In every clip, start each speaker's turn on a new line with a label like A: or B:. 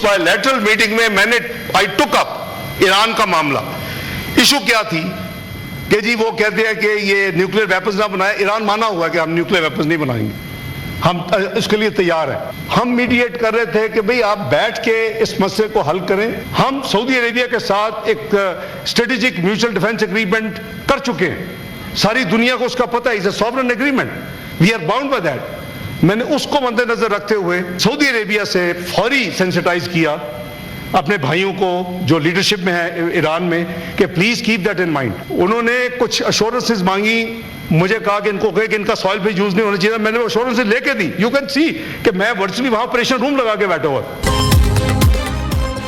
A: Bilateral meeting में आई took up Iran का मामला। इशू क्या थी कि जी वो कहते हैं कि ये न्यूक्लियर वेपन्स ना बनाए। ईरान माना हुआ कि हम न्यूक्लियर वेपन्स नहीं बनाएंगे, हम इसके लिए तैयार हैं। हम मीडिएट कर रहे थे कि भाई आप बैठ के इस मसले को हल करें। हम सऊदी अरेबिया के साथ एक स्ट्रेटेजिक म्यूचुअल डिफेंस एग्रीमेंट कर चुके हैं, सारी दुनिया को उसका पता है, it's a sovereign agreement, we are bound by that. मैंने उसको मद्देनजर रखते हुए सऊदी अरेबिया से फौरी सेंसिटाइज किया अपने भाइयों को जो लीडरशिप में है ईरान में कि please keep that in mind. उन्होंने कुछ अश्योरेंसेस मांगी, मुझे कहा कि इनको कहे कि इनका सॉइल पे यूज नहीं होना चाहिए। मैंने वो अश्योरेंसेस लेके दी। यू कैन सी कि मैं वर्चुअली वहां ऑपरेशन रूम लगा के बैठा हुआ।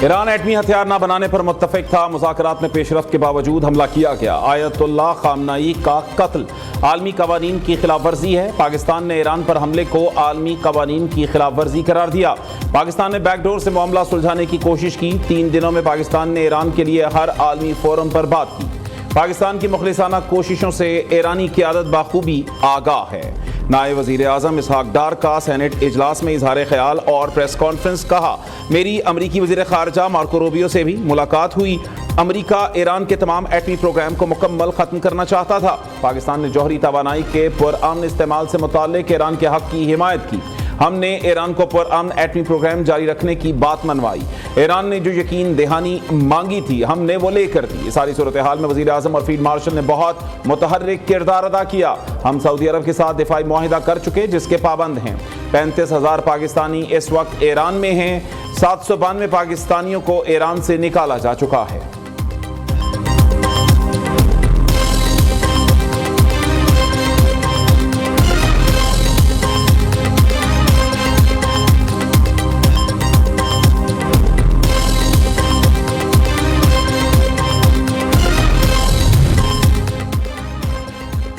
B: ईरान एटमी हथियार न बनाने पर मुत्तफिक था, मुज़ाकरात में पेशरफ्त के बावजूद हमला किया गया। आयतुल्लाह खामनाई का कत्ल आलमी कवानीन की खिलाफ वर्जी है। पाकिस्तान ने ईरान पर हमले को आलमी कवानीन की खिलाफ वर्जी करार दिया। पाकिस्तान ने बैकडोर से मामला सुलझाने की कोशिश की। 3 दिनों में पाकिस्तान ने ईरान के लिए हर आलमी फोरम पर बात की। पाकिस्तान की मुखलिसाना कोशिशों से ईरानी क़यादत बाखूबी आगाह है। नायब वज़ीर आज़म इसहाक डार का सेनेट इजलास में इजहार ख्याल और प्रेस कॉन्फ्रेंस। कहा, मेरी अमरीकी वज़ीर ख़ारजा मार्को रूबियो से भी मुलाकात हुई। अमरीका ईरान के तमाम एटमी प्रोग्राम को मुकम्मल ख़त्म करना चाहता था। पाकिस्तान ने जौहरी तवानाई के पुरअमन इस्तेमाल से मुताल्लिक़ ईरान के हक़ की हिमायत की। हमने ईरान को पुरअमन एटमी प्रोग्राम जारी रखने की बात मनवाई। ईरान ने जो यकीन दहानी मांगी थी हमने वो लेकर दी। सारी सूरत हाल में वज़ीर आज़म और फील्ड मार्शल ने बहुत मुतहर्रिक किरदार अदा किया। हम सऊदी अरब के साथ दिफाई मुआहिदा कर चुके जिसके पाबंद हैं। 35,000 पाकिस्तानी इस वक्त ईरान में हैं। 792 पाकिस्तानियों को ईरान से निकाला जा चुका है।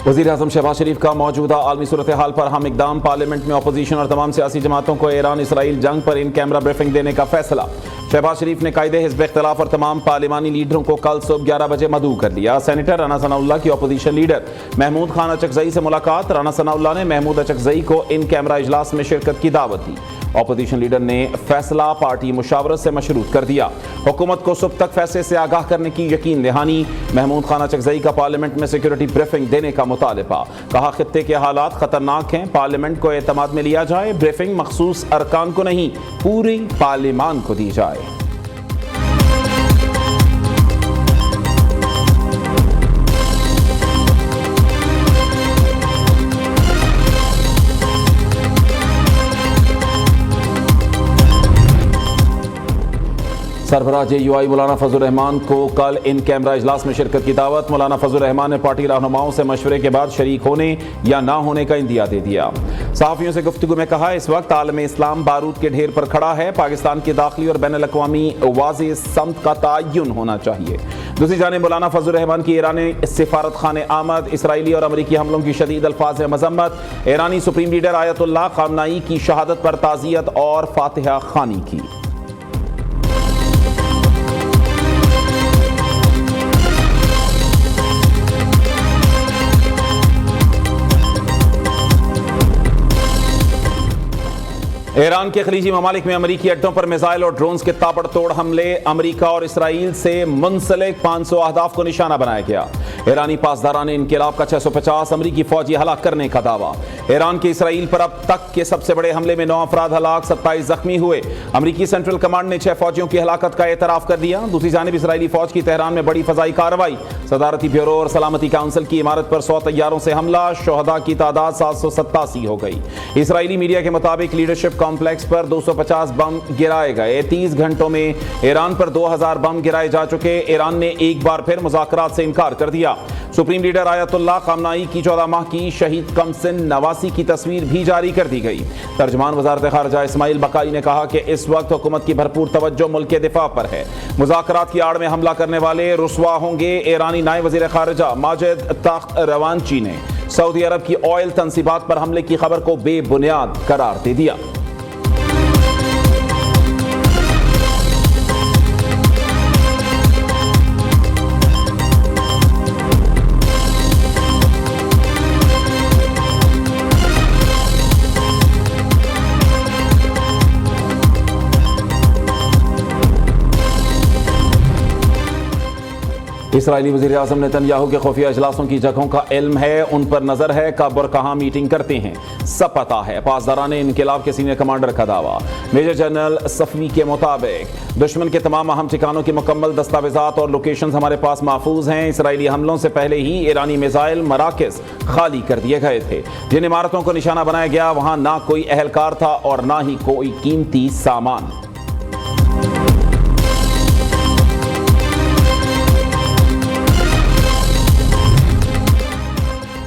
B: वज़ीर आज़म शहबाज शरीफ का मौजूदा आलमी सूरत हाल पर हम इकदाम। पार्लियामेंट में अपोजिशन और तमाम सियासी जमातों को ईरान इसराइल जंग पर इन कैमरा ब्रीफिंग देने का फैसला। शहबाज शरीफ ने कायदे हिज़्ब इख्तिलाफ और तमाम पार्लिमानी लीडरों को कल सुबह 11 बजे मदऊ कर लिया। सेनेटर राना सनाउल्लाह की अपोजिशन लीडर महमूद खान अचकज़ई से मुलाकात। राना सनाउल्लाह ने महमूद अचकज़ई को इन कैमरा इजलास में शिरकत की दावत दी। अपोजिशन लीडर ने फैसला पार्टी मुशावरत से मशरूत कर दिया। हुकूमत को सुबह तक फैसले से आगाह करने की यकीन दहानी। महमूद खान अचकज़ई का पार्लियामेंट में सिक्योरिटी ब्रीफिंग देने का मुतालबा। कहा, खित्ते के हालात खतरनाक हैं, पार्लियामेंट को एतमाद में लिया जाए। ब्रीफिंग मखसूस अरकान को नहीं पूरी पार्लियामान को दी जाए। सरबराह JUI मौलाना फजल रहमान को कल इन कैमरा इजलास में शिरकत की दावत। मौलाना फजल रहमान ने पार्टी रहनुमाओं से मशवरे के बाद शरीक होने या ना होने का इंदिया दे दिया। सहाफ़ियों से गुफ्तगू में कहा, इस वक्त आलम इस्लाम बारूद के ढेर पर खड़ा है। पाकिस्तान की दाखिली और बैनुल अक़वामी वाज़ेह समत का तयन होना चाहिए। दूसरी जानिब मौलाना फजल रहमान की ईरानी सिफारत खाने आमद। इसराइली और अमरीकी हमलों की शदीद अल्फाज में मजम्मत। ईरानी सुप्रीम लीडर आयतुल्लाह खामनाई की शहादत पर ताज़ियत और फातिहा खानी की। ईरान के खलीजी ममालिक में अमरीकी अड्डों पर मिसाइल और ड्रोन्स के ताबड़तोड़ हमले। अमरीका और इसराइल से मुंसलिक 500 अहदाफ को निशाना बनाया गया। ईरानी पासदारान इनकलाब का 650 अमरीकी फौजी हलाक करने का दावा। ईरान के इसराइल पर अब तक के सबसे बड़े हमले में 9 अफराद हलाक, 27 जख्मी हुए। अमरीकी सेंट्रल कमांड ने 6 फौजियों की हलाकत का एतराफ कर दिया। दूसरी जानिब इसराइली फौज की तेहरान में बड़ी फजाई कार्रवाई। सदारती ब्यूरो और सलामती काउंसिल की इमारत पर 100 तैयारों से हमला। शोहदा की तादाद 787 हो गई। इसराइली मीडिया के मुताबिक लीडरशिप कॉम्प्लेक्स पर 250 बम गिराए गए। 30 घंटों में ईरान पर 2000 बम गिराए जा चुके। ईरान ने एक बार फिर मुज़ाकरात से इनकार कर दिया। सुप्रीम लीडर आयतुल्लाह खामनाई की 14 माह की शहीद कमसिन नवासी की तस्वीर भी जारी कर दी गई। तर्जमान वज़ारत ख़ारजा इस्माइल बकारी ने कहा कि इस वक्त हुकूमत की भरपूर तवज्जो मुल्क के दिफा पर है। मुज़ाकरात की आड़ में हमला करने वाले रुसवा होंगे। ईरानी नायब वज़ीर ख़ारजा माजिद तख्त रवांची ने सऊदी अरब की ऑयल तंसीबात पर हमले की खबर को बेबुनियाद करार दे दिया। इसराइली वज़ीर-ए-आज़म नेतन्याहू के खुफिया इजलासों की जगहों का इल्म है, उन पर नजर है, कब और कहां मीटिंग करते हैं सब पता है। पासदारान इनकलाब के सीनियर कमांडर का दावा। मेजर जनरल सफवी के मुताबिक दुश्मन के तमाम अहम ठिकानों की मुकम्मल दस्तावेजात और लोकेशंस हमारे पास महफूज हैं। इसराइली हमलों से पहले ही ईरानी मिसाइल मराकज़ खाली कर दिए गए थे। जिन इमारतों को निशाना बनाया गया वहां ना कोई अहलकार था और ना ही कोई कीमती सामान।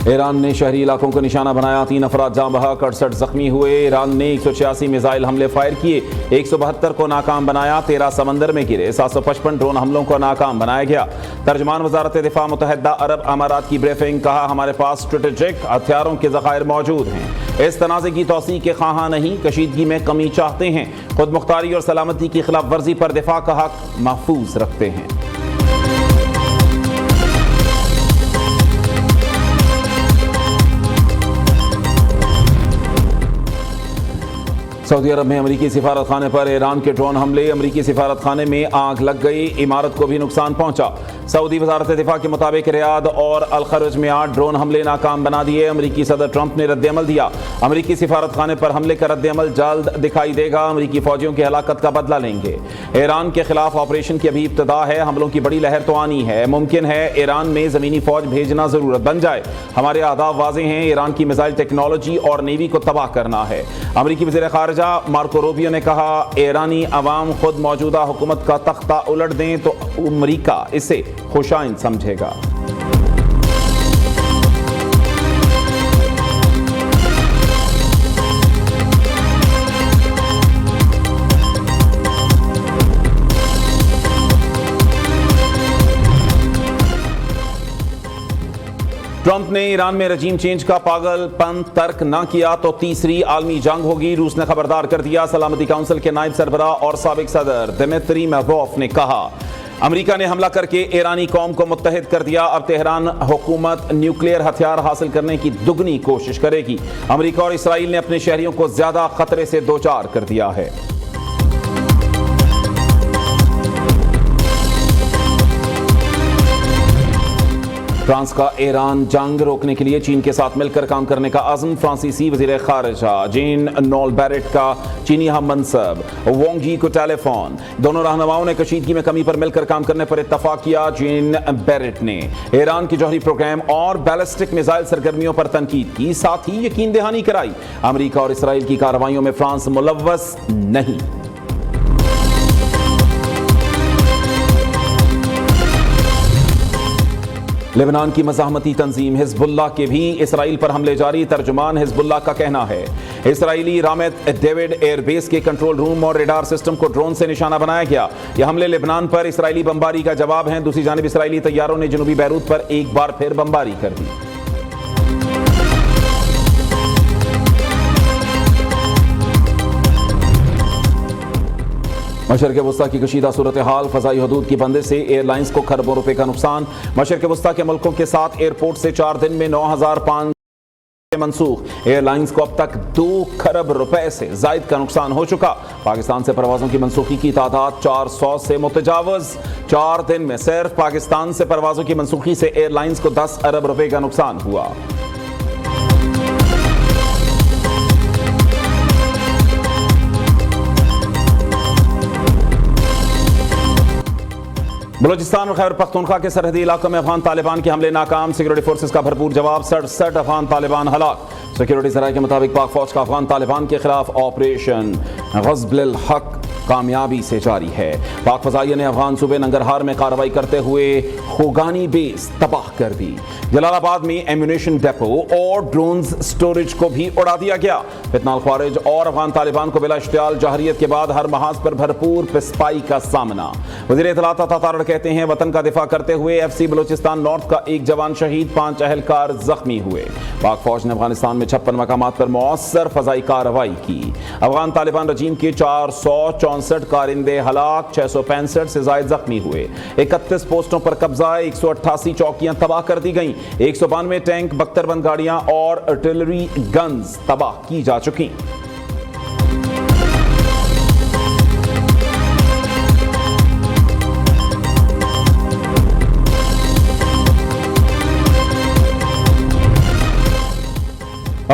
B: ईरान ने शहरी इलाकों को निशाना बनाया, 3 अफराद जाँ बहक, 68 जख्मी हुए। ईरान ने 186 मिसाइल हमले फायर किए, 172 को नाकाम बनाया, 13 समंदर में गिरे, 755 ड्रोन हमलों को नाकाम बनाया गया। तर्जमान वजारत दिफा मुत्तहिदा अरब अमारात की ब्रीफिंग, कहा हमारे पास स्ट्रेटेजिक हथियारों के ज़खायर मौजूद हैं। इस तनाज़े की तौसीक़ के ख़्वाह नहीं, कशीदगी में कमी चाहते हैं, खुद मुख्तारी और सलामती की खिलाफ वर्जी पर दिफा का हक महफूज रखते हैं। सऊदी अरब में अमरीकी सिफारत खाने पर ईरान के ड्रोन हमले, अमरीकी सिफारत खाने में आग लग गई, इमारत को भी नुकसान पहुंचा। सऊदी वजारत दिफा के मुताबिक रियाद और अल खरज में 8 ड्रोन हमले नाकाम बना दिए। अमरीकी सदर ट्रंप ने रद्दअमल दिया, अमरीकी सिफारत खाने पर हमले का रद्दअमल जल्द दिखाई देगा, अमरीकी फौजियों की हलाकत का बदला लेंगे। ईरान के खिलाफ ऑपरेशन की अभी इब्तिदा है, हमलों की बड़ी लहर तो आनी है, मुमकिन है ईरान में ज़मीनी फौज भेजना ज़रूरत बन जाए। हमारे अहदाफ वाज़ेह हैं, ईरान की मिसाइल टेक्नोलॉजी और नेवी को तबाह करना है। अमरीकी वज़ीर ख़ारिजा मार्को रूबियो ने कहा, ईरानी अवाम खुद मौजूदा हुकूमत का तख्ता उलट दें तो अमरीका इसे खुशाइंद समझेगा। ट्रंप ने ईरान में रजीम चेंज का पागलपन तर्क न किया तो तीसरी आलमी जंग होगी, रूस ने खबरदार कर दिया। सलामती काउंसिल के नायब सरबराह और साबिक सदर दिमित्री मेदवेव ने कहा, अमेरिका ने हमला करके ईरानी कौम को मुत्तहिद कर दिया, अब तेहरान हुकूमत न्यूक्लियर हथियार हासिल करने की दुगनी कोशिश करेगी। अमेरिका और इसराइल ने अपने शहरियों को ज्यादा खतरे से दोचार कर दिया है। फ्रांस का ईरान जंग रोकने के लिए चीन के साथ मिलकर काम करने का अज़्म। फ्रांसीसी वज़ीर ख़ारिजा जीन नॉल बैरेट का चीनी हम मनसब वोंग जी को टेलीफोन। दोनों रहनुमाओं ने कशीदगी में कमी पर मिलकर काम करने पर इत्तफाक किया। जीन बैरेट ने ईरान की जौहरी प्रोग्राम और बैलिस्टिक मिसाइल सरगर्मियों पर तनकीद की, साथ ही यकीन दहानी कराई अमेरिका और इसराइल की कार्रवाइयों में फ्रांस मुलव्वस नहीं। लेबनान की मज़ाहमती तंजीम हिज़्बुल्लाह के भी इसराइल पर हमले जारी। तर्जुमान हिज़्बुल्लाह का कहना है, इसराइली रामेत डेविड एयरबेस के कंट्रोल रूम और रेडार सिस्टम को ड्रोन से निशाना बनाया गया। यह हमले लेबनान पर इसराइली बमबारी का जवाब हैं। दूसरी जानिब इसराइली तैयारों ने जनूबी बैरूत पर एक बार फिर बमबारी कर दी। मशरक़ वस्ता की कशीदा सूरत हाल, फ़ज़ाई हदूद की बंदिश से एयरलाइंस को खरबों रुपए का नुकसान। मशरक़ वस्ता के मुल्कों के साथ एयरपोर्ट से 4 दिन में 9,500 मनसूख। एयरलाइंस को अब तक 2 खरब रुपए से जायद का नुकसान हो चुका। पाकिस्तान से परवाज़ों की मनसूखी की तादाद 400 से मुतजावज़। 4 दिन में सिर्फ पाकिस्तान से परवाज़ों की मनसूखी से एयरलाइंस को 10 अरब रुपए का नुकसान हुआ। बलूचिस्तान और खैबर पख्तूनख्वा के सरहदी इलाकों में अफगान तालिबान के हमले नाकाम। सिक्योरिटी फोर्सेस का भरपूर जवाब, 67 अफगान तालिबान हलाक। सिक्योरिटी जराये के मुताबिक पाक फौज का अफगान तालिबान के खिलाफ ऑपरेशन ग़ज़्बुल हक कामयाबी से जारी है। पाक फ़ज़ाइया ने अफगान सूबे नंगरहार में कार्रवाई करते हुए खोगानी बेस तबाह कर दी। जलालाबाद में एम्यूनेशन डेपो और ड्रोन्स स्टोरेज को भी उड़ा दिया गया। फितनाल ख्वारिज और अफगान तालिबान को बिला इश्तियाल जहरियत के बाद हर महाज पर भरपूर पिस्पाई का सामना। वज़ीर इत्तलात अता तारड़ कहते हैं, वतन का दिफा करते हुए FC बलूचिस्तान नॉर्थ का 1 जवान शहीद, 5 अहलकार जख्मी हुए। पाक फौज ने अफगानिस्तान में 56 मकामात पर मौसर फ़ज़ाई कार्रवाई की। अफगान तालिबान रजीम के 464 कारिंदे हलाक, 665 से जायद जख्मी हुए। 31 पोस्टों पर कब्जा, 188 चौकियां तबाह कर दी गईं। 192 टैंक, बख्तरबंद गाड़ियां और आर्टिलरी गन्स तबाह की जा चुकी।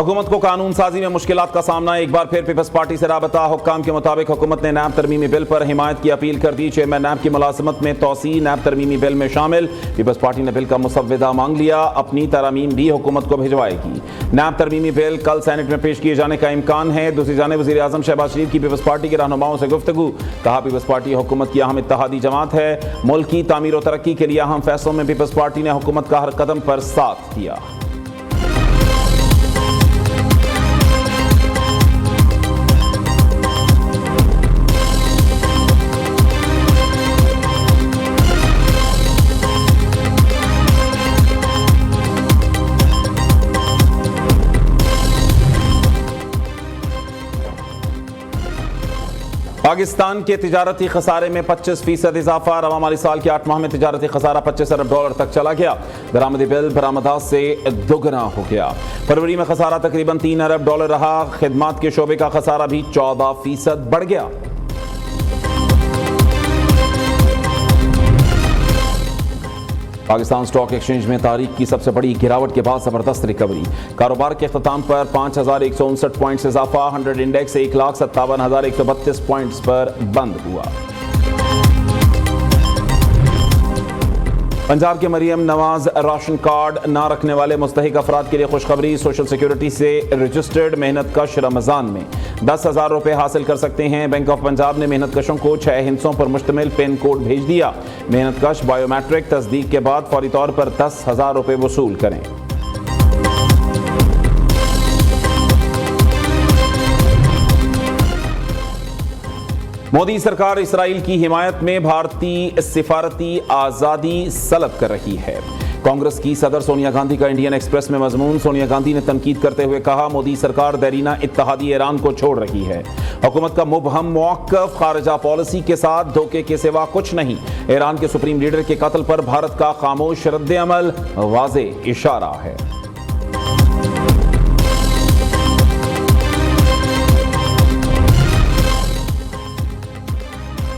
B: हुकूमत को कानून साजी में मुश्किलात का सामना, एक बार फिर पीपल्स पार्टी से राबता। हुक्काम के मुताबिक हुकूमत ने नैब तरमीमी बिल पर हिमायत की अपील कर दी। चेयरमैन नैब की मुलाजमत में तोसी नैब तरमीमी बिल में शामिल। पीपल्स पार्टी ने बिल का मुसव्विदा मांग लिया, अपनी तरमीम भी हुकूमत को भिजवाएगी। नैब तरमीमी बिल कल सेनेट में पेश किए जाने का इम्कान है। दूसरी जानिब वज़ीर आज़म शहबाज शरीफ की पीपल्स पार्टी के रहनुमाओं से गुफ्तगू, कहा पीपल्स पार्टी हुकूमत की अहम इत्तेहादी जमात है। मुल्क की तामीर और तरक्की के लिए अहम फैसलों में पीपल्स पार्टी ने हुकूमत का हर कदम पर साथ दिया। पाकिस्तान के तिजारती खसारे में 25% इजाफा। रवा माली साल के 8 माह में तिजारती खसारा $25 अरब तक चला गया। दरामदी बिल बरामदात से दोगुना हो गया। फरवरी में खसारा तकरीबन $3 अरब रहा। खिदमात के शोबे का खसारा भी 14% बढ़ गया। पाकिस्तान स्टॉक एक्सचेंज में तारीख की सबसे बड़ी गिरावट के बाद जबरदस्त रिकवरी। कारोबार के अख्ताम पर 5,159 पॉइंट्स इजाफा। 100 इंडेक्स 1,57,132 पॉइंट्स पर बंद हुआ। पंजाब के मरियम नवाज राशन कार्ड ना रखने वाले मुस्तहिक अफराद के लिए खुशखबरी। सोशल सिक्योरिटी से रजिस्टर्ड मेहनत कश रमजान में 10,000 रुपए हासिल कर सकते हैं। बैंक ऑफ पंजाब ने मेहनत कशों को 6 हिस्सों पर मुश्तमिल पिन कोड भेज दिया। मेहनत कश बायोमेट्रिक तस्दीक के बाद फौरी तौर पर 10,000 रुपए वसूल करें। मोदी सरकार इसराइल की हिमायत में भारतीय सिफारती आज़ादी सलब कर रही है। कांग्रेस की सदर सोनिया गांधी का इंडियन एक्सप्रेस में मजमून। सोनिया गांधी ने तनकीद करते हुए कहा, मोदी सरकार देरीना इत्तेहादी ईरान को छोड़ रही है। हुकूमत का मुबहम मौक़िफ़ खारजा पॉलिसी के साथ धोखे के सिवा कुछ नहीं। ईरान के सुप्रीम लीडर के कत्ल पर भारत का खामोश रद्द-ए-अमल वाज़े इशारा है।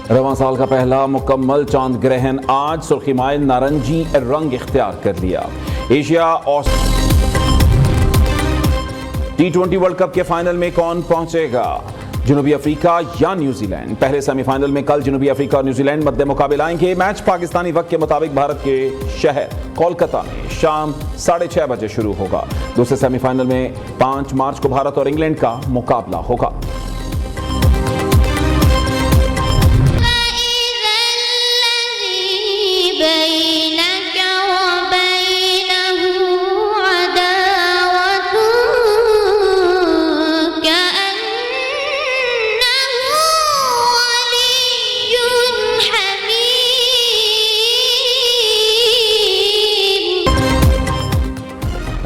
B: रवां साल का पहला मुकम्मल चांद ग्रहण आज सुर्खी माइल नारंगी रंग इख्तियार कर लिया। एशिया और T20 वर्ल्ड कप के फाइनल में कौन पहुंचेगा, जनूबी अफ्रीका या न्यूजीलैंड। पहले सेमीफाइनल में कल जनूबी अफ्रीका और न्यूजीलैंड मध्य मुकाबले आएंगे। मैच पाकिस्तानी वक्त के मुताबिक भारत के शहर कोलकाता में शाम 6:30 बजे शुरू होगा। दूसरे सेमीफाइनल में 5 मार्च को भारत और इंग्लैंड का मुकाबला होगा।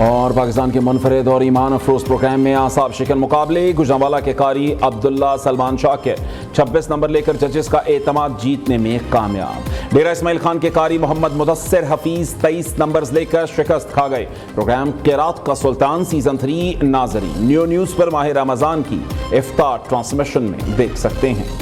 B: और पाकिस्तान के मुनफरिद और ईमान अफरोज प्रोग्राम में आसाब शिकन मुकाबले। गुजरांवाला के कारी अब्दुल्ला सलमान शाकिर 26 नंबर लेकर जजेस का एतमाद जीतने में कामयाब। डेरा इस्माइल खान के कारी मोहम्मद मुदस्सिर हफीज 23 नंबर लेकर शिकस्त खा गए। प्रोग्राम क़िरात का सुल्तान सीजन 3 नाजरी न्यू न्यूज़ पर माह रमजान की इफ्तार ट्रांसमिशन में देख सकते हैं।